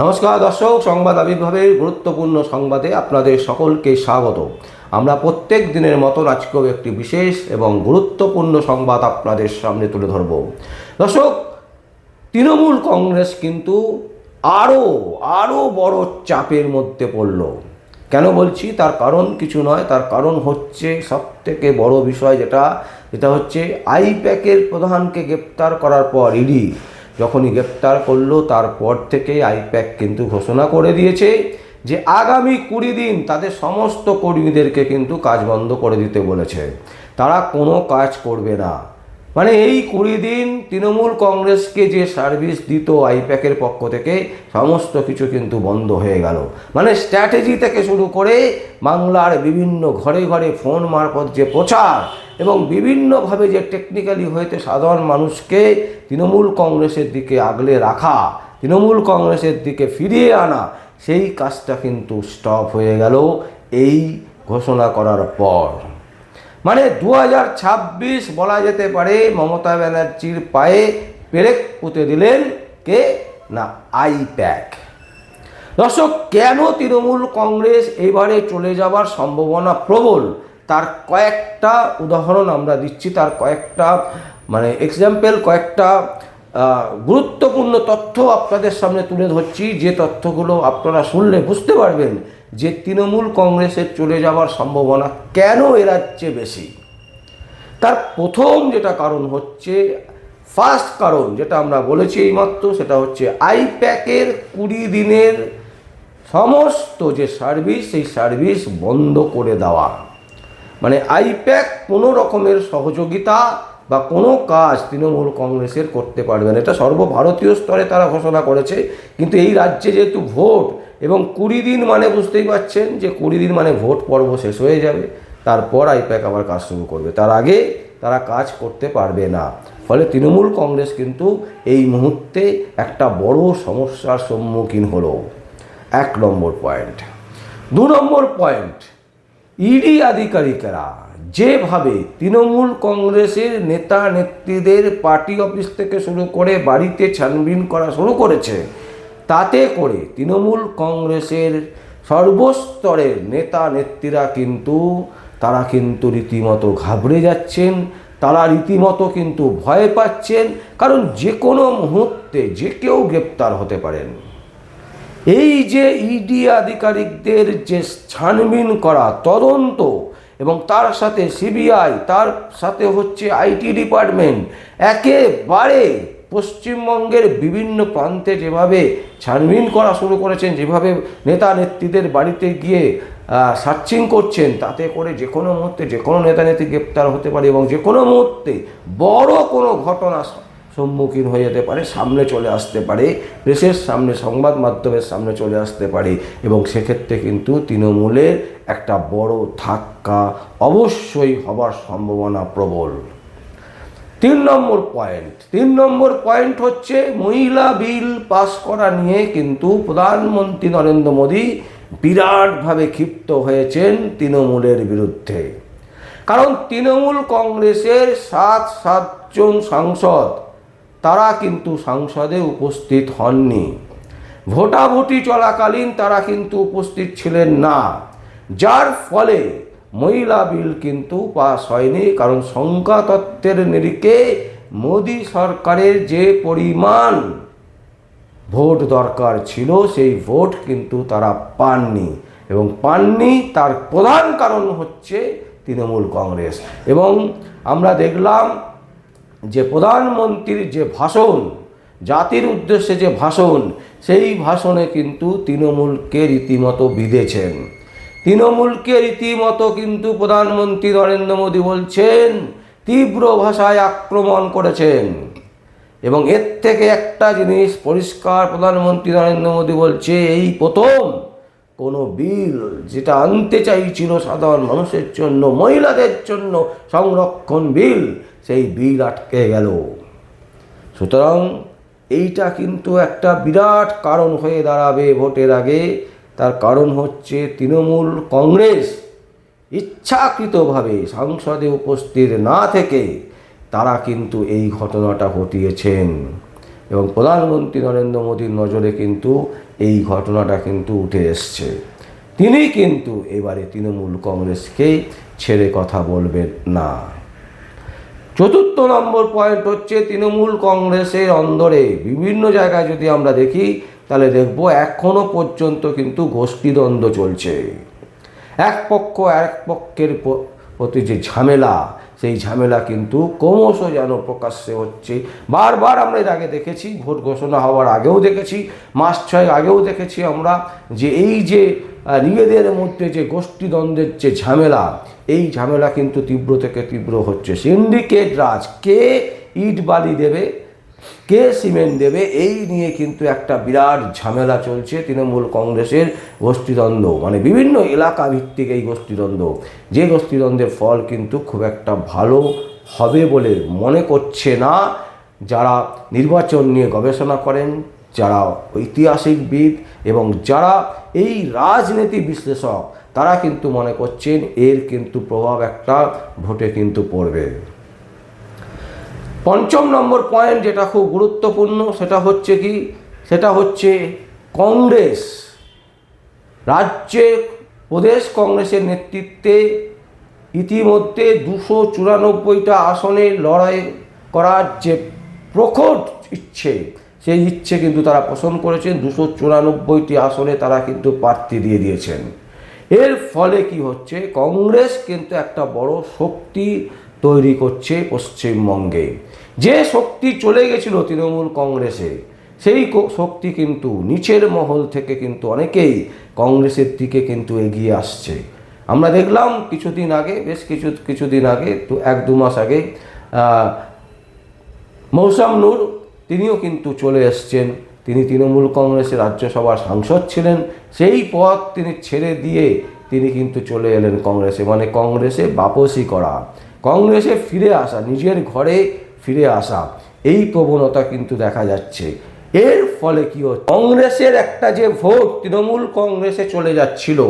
নমস্কার দর্শক, সংবাদ আবির্ভাবের গুরুত্বপূর্ণ সংবাদে আপনাদের সকলকে স্বাগত। আমরা প্রত্যেক দিনের মতন আজকেও একটি বিশেষ এবং গুরুত্বপূর্ণ সংবাদ আপনাদের সামনে তুলে ধরব। দর্শক, তৃণমূল কংগ্রেস কিন্তু আরও বড় চাপের মধ্যে পড়ল। কেন বলছি? তার কারণ কিছু নয়, তার কারণ হচ্ছে সবথেকে বড় বিষয় যেটা হচ্ছে আইপ্যাকের প্রধানকে গ্রেপ্তার করার পর ইডি যখনই গ্রেপ্তার করলো তারপর থেকে আইপ্যাক কিন্তু ঘোষণা করে দিয়েছে যে আগামী 20 দিন তাদের সমস্ত কর্মীদেরকে কিন্তু কাজ বন্ধ করে দিতে বলেছে। তারা কোনো কাজ করবে না। মানে এই 20 দিন তৃণমূল কংগ্রেসকে যে সার্ভিস দিত আইপ্যাকের পক্ষ থেকে সমস্ত কিছু কিন্তু বন্ধ হয়ে গেল। মানে স্ট্র্যাটেজি থেকে শুরু করে বাংলার বিভিন্ন ঘরে ঘরে ফোন মারফত যে প্রচার এবং বিভিন্নভাবে যে টেকনিক্যালি হয়েতে সাধারণ মানুষকে তৃণমূল কংগ্রেসের দিকে আগলে রাখা, তৃণমূল কংগ্রেসের দিকে ফিরিয়ে আনা, সেই কাজটা কিন্তু স্টপ হয়ে গেল এই ঘোষণা করার পর। মানে 2026 বলা যেতে পারে মমতা ব্যানার্জির পায়ে পেরেক পুঁতে দিলেন কে না আইপ্যাক। দর্শক, কেন তৃণমূল কংগ্রেস এবারে চলে যাবার সম্ভাবনা প্রবল তার কয়েকটা উদাহরণ আমরা দিচ্ছি, তার কয়েকটা এক্সাম্পল, কয়েকটা গুরুত্বপূর্ণ তথ্য আপনাদের সামনে তুলে ধরছি, যে তথ্যগুলো আপনারা শুনলে বুঝতে পারবেন যে তৃণমূল কংগ্রেসের চলে যাওয়ার সম্ভাবনা কেন এর চেয়ে বেশি। তার প্রথম যেটা কারণ হচ্ছে, ফার্স্ট কারণ যেটা আমরা বলেছি এইমাত্র, সেটা হচ্ছে আইপ্যাকের 20 দিনের সমস্ত যে সার্ভিস, সেই সার্ভিস বন্ধ করে দেওয়া। মানে আইপ্যাক কোনো রকমের সহযোগিতা বা কোনো কাজ তৃণমূল কংগ্রেসের করতে পারবে না। এটা সর্বভারতীয় স্তরে তারা ঘোষণা করেছে, কিন্তু এই রাজ্যে যেহেতু ভোট এবং 20 দিন মানে বুঝতেই পারছেন যে 20 দিন মানে ভোট পর্ব শেষ হয়ে যাবে, তারপর আইপ্যাক আবার কাজ শুরু করবে, তার আগে তারা কাজ করতে পারবে না। ফলে তৃণমূল কংগ্রেস কিন্তু এই মুহূর্তে একটা বড় সমস্যার সম্মুখীন হলো। 1 নম্বর পয়েন্ট। 2 নম্বর পয়েন্ট, ইডি আধিকারিকেরা যেভাবে তৃণমূল কংগ্রেসের নেতা নেত্রীদের পার্টি অফিস থেকে শুরু করে বাড়িতে ছানবিন করা শুরু করেছে, তাতে করে তৃণমূল কংগ্রেসের সর্বস্তরের নেতা নেত্রীরা তারা কিন্তু রীতিমতো ঘাবড়ে যাচ্ছেন, তারা রীতিমতো কিন্তু ভয় পাচ্ছেন, কারণ যে কোনো মুহূর্তে যে কেউ গ্রেপ্তার হতে পারেন। এই যে ইডি আধিকারিকদের যে ছানবিন করা, তদন্ত, এবং তার সাথে সিবিআই, তার সাথে হচ্ছে আইটি ডিপার্টমেন্ট, একেবারে পশ্চিমবঙ্গের বিভিন্ন প্রান্তে যেভাবে ছানবিন করা শুরু করেছেন, যেভাবে নেতা নেত্রীদের বাড়িতে গিয়ে সার্চিং করছেন, তাতে করে যে কোনো মুহূর্তে যে কোনো নেতা নেত্রী গ্রেপ্তার হতে পারে এবং যে কোনো মুহূর্তে বড় কোনো ঘটনা সম্মুখীন হয়ে যেতে পারে, সামনে চলে আসতে পারে, প্রেসের সামনে, সংবাদ মাধ্যমের সামনে চলে আসতে পারে, এবং সেক্ষেত্রে কিন্তু তৃণমূলের একটা বড় ধাক্কা অবশ্যই হবার সম্ভাবনা প্রবল। 3 নম্বর পয়েন্ট হচ্ছে মহিলা বিল পাস করা নিয়ে কিন্তু প্রধানমন্ত্রী নরেন্দ্র মোদী বিরাটভাবে ক্ষিপ্ত হয়েছেন তৃণমূলের বিরুদ্ধে। কারণ তৃণমূল কংগ্রেসের 7 জন সাংসদ তারা কিন্তু সংসদে উপস্থিত হননি। ভোটাভুটি চলাকালীন তারা কিন্তু উপস্থিত ছিলেন না, যার ফলে মহিলা বিল কিন্তু পাস হয়নি। কারণ সংখ্যাতত্ত্বের নিরিখে মোদী সরকারের যে পরিমাণ ভোট দরকার ছিল, সেই ভোট কিন্তু তারা পাননি, এবং পাননি তার প্রধান কারণ হচ্ছে তৃণমূল কংগ্রেস। এবং আমরা দেখলাম যে প্রধানমন্ত্রীর যে ভাষণ, জাতির উদ্দেশ্যে যে ভাষণ, সেই ভাষণে কিন্তু তৃণমূলকে রীতিমতো বিঁধেছেন। তৃণমূলকে রীতিমতো কিন্তু প্রধানমন্ত্রী নরেন্দ্র মোদী বলছেন, তীব্র ভাষায় আক্রমণ করেছেন। এবং এর থেকে একটা জিনিস পরিষ্কার, প্রধানমন্ত্রী নরেন্দ্র মোদী বলছে এই প্রথম কোনো বিল যেটা আনতে চাইছিল সাধারণ মানুষের জন্য, মহিলাদের জন্য সংরক্ষণ বিল, সেই বিল আটকে গেল। সুতরাং এইটা কিন্তু একটা বিরাট কারণ হয়ে দাঁড়াবে ভোটের আগে। তার কারণ হচ্ছে তৃণমূল কংগ্রেস ইচ্ছাকৃতভাবে সংসদে উপস্থিত না থেকে তারা কিন্তু এই ঘটনাটা ঘটিয়েছেন। এবং প্রধানমন্ত্রী নরেন্দ্র মোদীর নজরে কিন্তু এই ঘটনাটা কিন্তু উঠে এসছে। তিনি কিন্তু এবারে তৃণমূল কংগ্রেসকে ছেড়ে কথা বলবেন না। চতুর্থ নম্বর পয়েন্ট হচ্ছে তৃণমূল কংগ্রেসের অন্দরে বিভিন্ন জায়গায় যদি আমরা দেখি তাহলে দেখব এখনো পর্যন্ত কিন্তু গোষ্ঠীদ্বন্দ্ব চলছে। এক পক্ষ এক পক্ষের প্রতি যে ঝামেলা, সেই ঝামেলা কিন্তু ক্রমশ যেন প্রকাশ্যে হচ্ছে। বারবার আমরা এর আগে দেখেছি, ভোট ঘোষণা হওয়ার আগেও দেখেছি, মাস 6 আগেও দেখেছি আমরা, যে এই যে নিজেদের মধ্যে যে গোষ্ঠীদ্বন্দ্বের যে ঝামেলা, এই ঝামেলা কিন্তু তীব্র থেকে তীব্র হচ্ছে। সিন্ডিকেট রাজ, কে ইট বালি দেবে, কে সিমেন্ট দেবে, এই নিয়ে কিন্তু একটা বিরাট ঝামেলা চলছে তৃণমূল কংগ্রেসের গোষ্ঠীদ্বন্দ্ব, মানে বিভিন্ন এলাকা ভিত্তিক এই গোষ্ঠীদ্বন্দ্ব, যে গোষ্ঠীদ্বন্দ্বের ফল কিন্তু খুব একটা ভালো হবে বলে মনে করছে না যারা নির্বাচন নিয়ে গবেষণা করেন, যারা ঐতিহাসিকবিদ এবং যারা এই রাজনীতি বিশ্লেষক, তারা কিন্তু মনে করছেন এর কিন্তু প্রভাব একটা ভোটে কিন্তু পড়বে। পঞ্চম নম্বর পয়েন্ট যেটা খুব গুরুত্বপূর্ণ, সেটা হচ্ছে কি, সেটা হচ্ছে কংগ্রেস রাজ্যে প্রদেশ কংগ্রেসের নেতৃত্বে ইতিমধ্যে 294টা আসনে লড়াই করার যে প্রখর ইচ্ছে, সেই ইচ্ছে কিন্তু তারা পোষণ করেছেন। 294টি আসনে তারা কিন্তু প্রার্থী দিয়ে দিয়েছেন। এর ফলে কি হচ্ছে, কংগ্রেস কিন্তু একটা বড় শক্তি তৈরি করছে পশ্চিমবঙ্গে। যে শক্তি চলে গেছিল তৃণমূল কংগ্রেসে, সেই শক্তি কিন্তু নিচের মহল থেকে কিন্তু অনেকেই কংগ্রেসের দিকে কিন্তু এগিয়ে আসছে। আমরা দেখলাম কিছুদিন আগে, বেশ কিছুদিন আগে, 1-2 মাস আগে মৌসাম নূর, তিনিও কিন্তু চলে এসছেন। তিনি তৃণমূল কংগ্রেসের রাজ্যসভার সাংসদ ছিলেন, সেই পদ তিনি ছেড়ে দিয়ে তিনি কিন্তু চলে এলেন কংগ্রেসে, মানে কংগ্রেসে বাপসি করা, কংগ্রেসে ফিরে আসা, নিজের ঘরে ফিরে আসা, এই প্রবণতা কিন্তু দেখা যাচ্ছে। এর ফলে কি হচ্ছে, কংগ্রেসের একটা যে ভোট তৃণমূল কংগ্রেসে চলে যাচ্ছিল,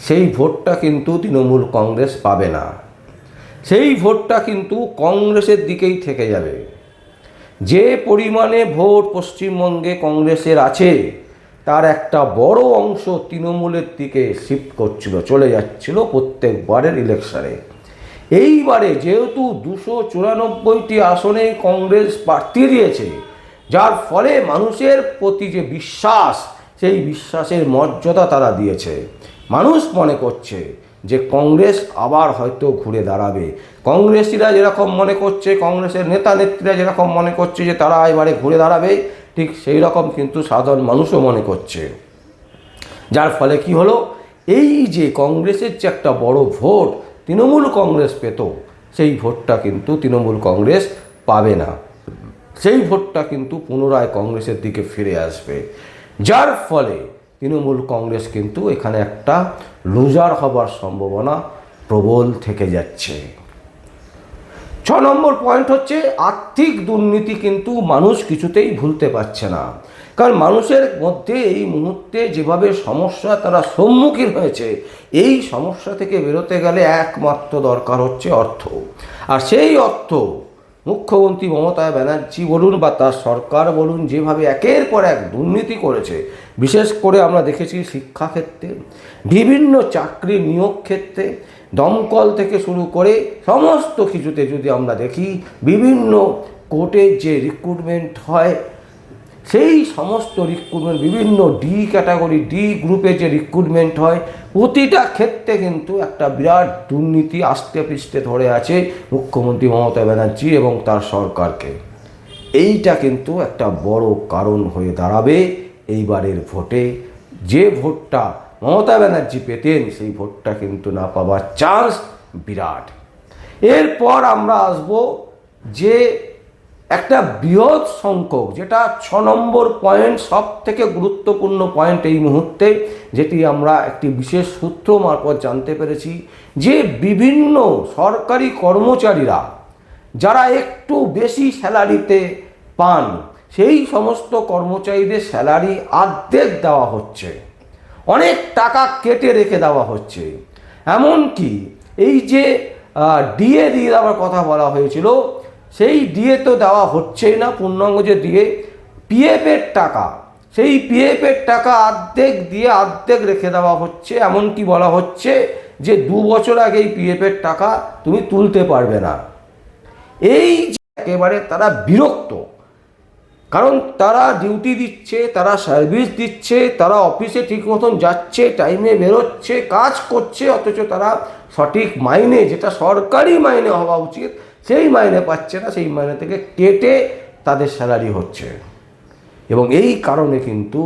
সেই ভোটটা কিন্তু তৃণমূল কংগ্রেস পাবে না, সেই ভোটটা কিন্তু কংগ্রেসের দিকেই থেকে যাবে। যে পরিমাণে ভোট পশ্চিমবঙ্গে কংগ্রেসের আছে, তার একটা বড় অংশ তৃণমূলের দিকে শিফট করছিল, চলে যাচ্ছিল প্রত্যেকবারের ইলেকশনে। এইবারে যেহেতু 294টি আসনে কংগ্রেস প্রার্থী দিয়েছে, যার ফলে মানুষের প্রতি যে বিশ্বাস, সেই বিশ্বাসের মর্যাদা তারা দিয়েছে। মানুষ মনে করছে যে কংগ্রেস আবার হয়তো ঘুরে দাঁড়াবে। কংগ্রেসিরা যেরকম মনে করছে, কংগ্রেসের নেতা নেত্রীরা যেরকম মনে করছে যে তারা এবারে ঘুরে দাঁড়াবে, ঠিক সেই রকম কিন্তু সাধারণ মানুষও মনে করছে। যার ফলে কি হলো, এই যে কংগ্রেসের যে একটা বড় ভোট তৃণমূল কংগ্রেস পেত, সেই ভোটটা কিন্তু তৃণমূল কংগ্রেস পাবে না, সেই ভোটটা কিন্তু পুনরায় কংগ্রেসের দিকে ফিরে আসবে। যার ফলে তৃণমূল কংগ্রেস কিন্তু এখানে একটা লুজার হবার সম্ভাবনা প্রবল থেকে যাচ্ছে। 6 নম্বর পয়েন্ট হচ্ছে আর্থিক দুর্নীতি কিন্তু মানুষ কিছুতেই ভুলতে পারছে না। কারণ মানুষের মধ্যে এই মুহূর্তে যেভাবে সমস্যা তারা সম্মুখীন হয়েছে, এই সমস্যা থেকে বেরোতে গেলে একমাত্র দরকার হচ্ছে অর্থ। আর সেই অর্থ মুখ্যমন্ত্রী মমতা ব্যানার্জি বলুন বা তার সরকার বলুন, যেভাবে একের পর এক দুর্নীতি করেছে, বিশেষ করে আমরা দেখেছি শিক্ষাক্ষেত্রে, বিভিন্ন চাকরি নিয়োগ ক্ষেত্রে, দমকল থেকে শুরু করে সমস্ত কিছুতে যদি আমরা দেখি, বিভিন্ন কোর্টের যে রিক্রুটমেন্ট হয়, সেই সমস্ত রিক্রুটমেন্ট, বিভিন্ন ডি ক্যাটাগরি, ডি গ্রুপে যে রিক্রুটমেন্ট হয়, প্রতিটা ক্ষেত্রে কিন্তু একটা বিরাট দুর্নীতি আস্তে পৃষ্ঠে ধরে আছে মুখ্যমন্ত্রী মমতা ব্যানার্জি এবং তার সরকারকে। এইটা কিন্তু একটা বড় কারণ হয়ে দাঁড়াবে এইবারের ভোটে। যে ভোটটা মমতা ব্যানার্জি পেতেন, সেই ভোটটা কিন্তু না পাওয়ার চান্স বিরাট। এরপর আমরা আসব যে একটা বৃহৎ সংখ্যক, যেটা 6 নম্বর পয়েন্ট, সব থেকে গুরুত্বপূর্ণ পয়েন্ট এই মুহূর্তে, যেটি আমরা একটি বিশেষ সূত্র মারফত জানতে পেরেছি, যে বিভিন্ন সরকারি কর্মচারীরা যারা একটু বেশি স্যালারিতে পান, সেই সমস্ত কর্মচারীদের স্যালারি অর্ধেক দেওয়া হচ্ছে, অনেক টাকা কেটে রেখে দেওয়া হচ্ছে। এমনকি এই যে ডিএ দিয়ে দেওয়ার কথা বলা হয়েছিল, সেই ডিএ তো দেওয়া হচ্ছেই না, পূর্ণাঙ্গ যে ডিএ, পিএফের টাকা সেই পিএফের টাকা অর্ধেক দিয়ে অর্ধেক রেখে দেওয়া হচ্ছে, এমনকি বলা হচ্ছে যে 2 বছর আগে এই পিএফের টাকা তুমি তুলতে পারবে না। এই যে একেবারে তারা বিরক্ত, কারণ তারা ডিউটি দিচ্ছে, তারা সার্ভিস দিচ্ছে, তারা অফিসে ঠিক মতন যাচ্ছে, টাইমে বেরোচ্ছে, কাজ করছে, অথচ তারা সঠিক মাইনে, যেটা সরকারি মাইনে হওয়া উচিত, সেই মাইনে পাচ্ছে না। সেই মাইনে থেকে কেটে তাদের স্যালারি হচ্ছে। এবং এই কারণে কিন্তু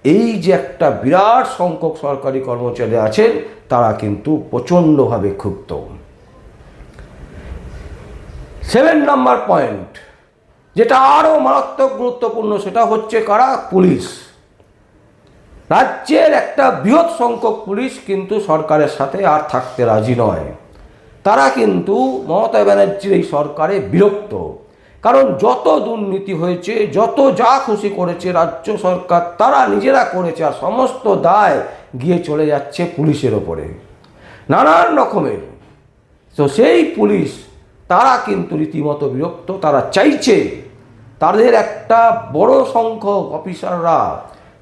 এই যে একটা বিরাট সংখ্যক সরকারি কর্মচারী আছেন, তারা কিন্তু প্রচণ্ডভাবে ক্ষুব্ধ। 7 নম্বর পয়েন্ট, যেটা আরও মারাত্মক গুরুত্বপূর্ণ, সেটা হচ্ছে কারা? পুলিশ। রাজ্যের একটা বৃহৎ সংখ্যক পুলিশ কিন্তু সরকারের সাথে আর থাকতে রাজি নয়। তারা কিন্তু মমতা ব্যানার্জির এই সরকারে বিরক্ত, কারণ যত দুর্নীতি হয়েছে, যত যা খুশি করেছে রাজ্য সরকার, তারা নিজেরা করেছে, আর সমস্ত দায় গিয়ে চলে যাচ্ছে পুলিশের ওপরে নানান রকমের। তো সেই পুলিশ তারা কিন্তু রীতিমতো বিরক্ত। তারা চাইছে তাদের একটা বড় সংখ্যক অফিসাররা,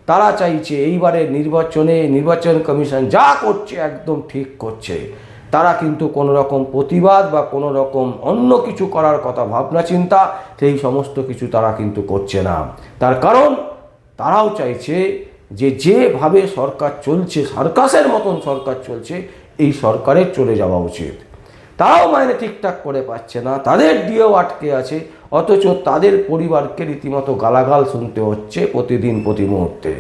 তারা চাইছে এইবারে নির্বাচন কমিশন যা করছে একদম ঠিক করছে। তারা কিন্তু কোনো রকম প্রতিবাদ বা কোনো রকম অন্য কিছু করার কথা ভাবনা চিন্তা, সেই সমস্ত কিছু তারা কিন্তু করছে না। তার কারণ তারাও চাইছে যে যেভাবে সরকার চলছে, সার্কাসের মতন সরকার চলছে, এই সরকারের চলে যাওয়া উচিত। তারাও মাইনে ঠিকঠাক করে পাচ্ছে না, তাদের ডিএও আটকে আছে, অথচ তাদের পরিবারকে রীতিমতো গালাগাল শুনতে হচ্ছে প্রতিদিন, প্রতি মুহূর্তে।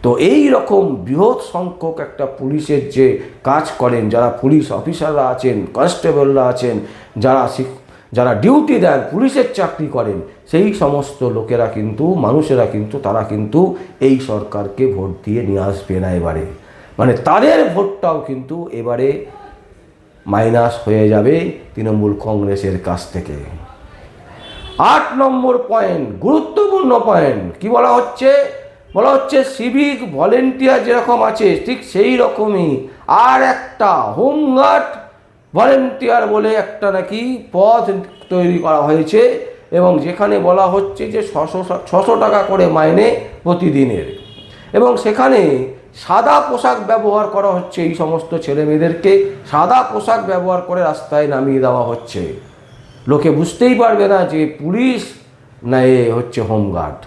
তো এই রকম বৃহৎ সংখ্যক একটা পুলিশের যে কাজ করেন, যারা পুলিশ অফিসাররা আছেন, কনস্টেবলরা আছেন, যারা ডিউটি দেন, পুলিশের চাকরি করেন, সেই সমস্ত লোকেরা কিন্তু, মানুষেরা কিন্তু, তারা কিন্তু এই সরকারকে ভোট দিয়ে নিয়ে আসবে না এবারে। মানে তাদের ভোটটাও কিন্তু এবারে মাইনাস হয়ে যাবে তৃণমূল কংগ্রেসের কাছ থেকে। 8 নম্বর পয়েন্ট, গুরুত্বপূর্ণ পয়েন্ট, কি বলা হচ্ছে? বলা হচ্ছে সিভিক ভলেন্টিয়ার যেরকম আছে ঠিক সেই রকমই আর একটা হোমগার্ড ভলেন্টিয়ার বলে একটা নাকি পদ তৈরি করা হয়েছে, এবং যেখানে বলা হচ্ছে যে 600 টাকা করে মাইনে প্রতিদিনের, এবং সেখানে সাদা পোশাক ব্যবহার করা হচ্ছে। এই সমস্ত ছেলে মেয়েদেরকে সাদা পোশাক ব্যবহার করে রাস্তায় নামিয়ে দেওয়া হচ্ছে। লোকে বুঝতেই পারবে না যে পুলিশ না এ হচ্ছে হোমগার্ড।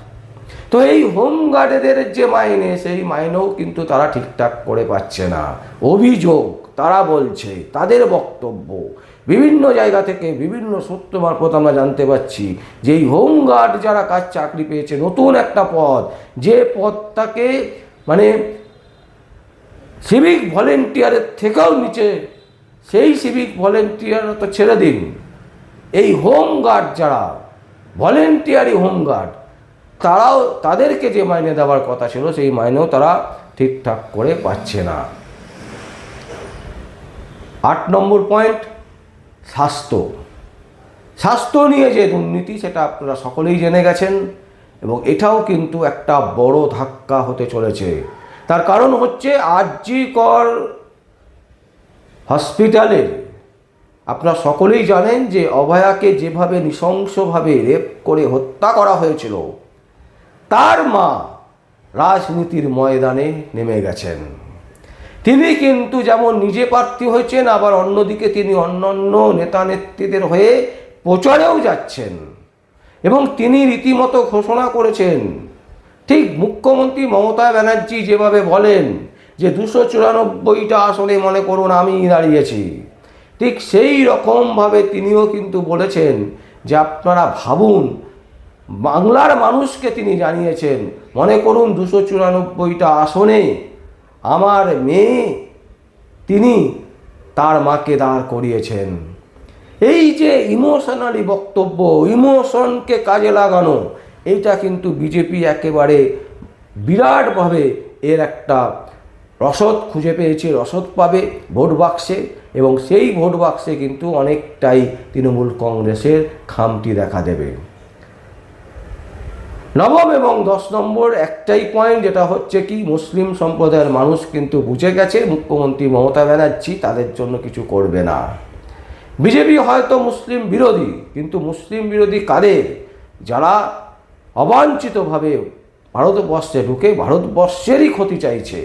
তো এই হোমগার্ডেদের যে মাইনে, সেই মাইনেও কিন্তু তারা ঠিকঠাক করে পাচ্ছে না। অভিযোগ তারা বলছে, তাদের বক্তব্য বিভিন্ন জায়গা থেকে, বিভিন্ন সূত্র মারফত আমরা জানতে পাচ্ছি যে এই হোমগার্ড যারা চাকরি পেয়েছে, নতুন একটা পদ, যে পদটাকে মানে সিভিক ভলেন্টিয়ারের থেকেও নিচে, সেই সিভিক ভলেন্টিয়ার তো ছেড়ে দিন, এই হোমগার্ড যারা ভলেন্টিয়ারি হোমগার্ড, তারাও, তাদেরকে যে মাইনে দেওয়ার কথা ছিল সেই মাইনেও তারা ঠিকঠাক করে পাচ্ছে না। 8 নম্বর পয়েন্ট, স্বাস্থ্য নিয়ে যে দুর্নীতি, সেটা আপনারা সকলেই জেনে গেছেন, এবং এটাও কিন্তু একটা বড় ধাক্কা হতে চলেছে। তার কারণ হচ্ছে আরজি কর হসপিটালে আপনারা সকলেই জানেন যে অভয়াকে যেভাবে নৃশংসভাবে রেপ করে হত্যা করা হয়েছিল, তার মা রাজনীতির ময়দানে নেমে গেছেন। তিনি কিন্তু যেমন নিজে প্রার্থী হয়েছেন, আবার অন্যদিকে তিনি অন্যান্য নেতা নেত্রীদের হয়ে প্রচারেও যাচ্ছেন, এবং তিনি রীতিমতো ঘোষণা করেছেন, ঠিক মুখ্যমন্ত্রী মমতা ব্যানার্জি যেভাবে বলেন যে 294টা আসনে মনে করুন আমি দাঁড়িয়েছি, ঠিক সেই রকমভাবে তিনিও কিন্তু বলেছেন যে আপনারা ভাবুন, বাংলার মানুষকে তিনি জানিয়েছেন, মনে করুন 294টা আসনে আমার মেয়ে, তিনি তার মাকে দাঁড় করিয়েছেন। এই যে ইমোশনালি বক্তব্য, ইমোশনকে কাজে লাগানো, এইটা কিন্তু বিজেপি একেবারে বিরাটভাবে এর একটা রসদ খুঁজে পেয়েছে, রসদ পাবে ভোট বাক্সে, এবং সেই ভোট বাক্সে কিন্তু অনেকটাই তৃণমূল কংগ্রেসের খামতি দেখা দেবে। 9 এবং 10 নম্বর একটাই পয়েন্ট, যেটা হচ্ছে কি মুসলিম সম্প্রদায়ের মানুষ কিন্তু বুঝে গেছে মুখ্যমন্ত্রী মমতা ব্যানার্জি তাদের জন্য কিছু করবে না। বিজেপি হয়তো মুসলিম বিরোধী, কিন্তু মুসলিম বিরোধী কাদের? যারা অবাঞ্ছিতভাবে ভারতবর্ষে ঢুকে ভারতবর্ষেরই ক্ষতি চাইছে,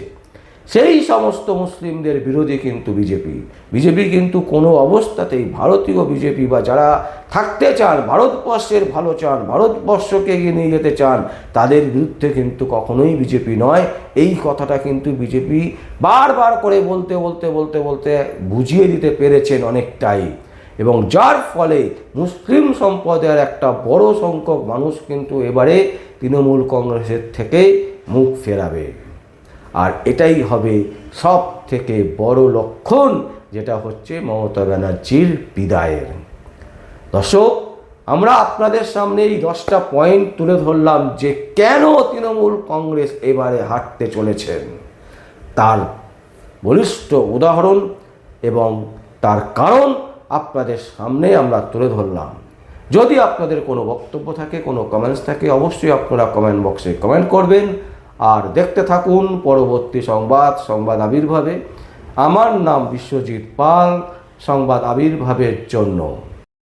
সেই সমস্ত মুসলিমদের বিরোধী কিন্তু বিজেপি কিন্তু কোনো অবস্থাতেই ভারতীয় বিজেপি বা যারা থাকতে চান, ভারতবর্ষের ভালো চান, ভারতবর্ষকে এগিয়ে নিয়ে যেতে চান, তাদের বিরুদ্ধে কিন্তু কখনোই বিজেপি নয়। এই কথাটা কিন্তু বিজেপি বারবার করে বলতে বুঝিয়ে দিতে পেরেছেন অনেকটাই, এবং যার ফলে মুসলিম সম্প্রদায়ের একটা বড় সংখ্যক মানুষ কিন্তু এবারে তৃণমূল কংগ্রেসের থেকে মুখ ফেরাবে। আর এটাই হবে সব থেকে বড় লক্ষণ, যেটা হচ্ছে মমতা ব্যানার্জির বিদায়ের। দর্শক, আমরা আপনাদের সামনে এই 10টা পয়েন্ট তুলে ধরলাম যে কেন তৃণমূল কংগ্রেস এবারে হারতে চলেছেন, তার বলিষ্ঠ উদাহরণ এবং তার কারণ আপনাদের সামনে আমরা তুলে ধরলাম। যদি আপনাদের কোনো বক্তব্য থাকে, কোনো কমেন্টস থাকে, অবশ্যই আপনারা কমেন্ট বক্সে কমেন্ট করবেন। আর দেখতে থাকুন পরবর্তী সংবাদ আবির্ভাবে। আমার নাম বিশ্বজিৎ পাল, সংবাদ আবির্ভাবের জন্য।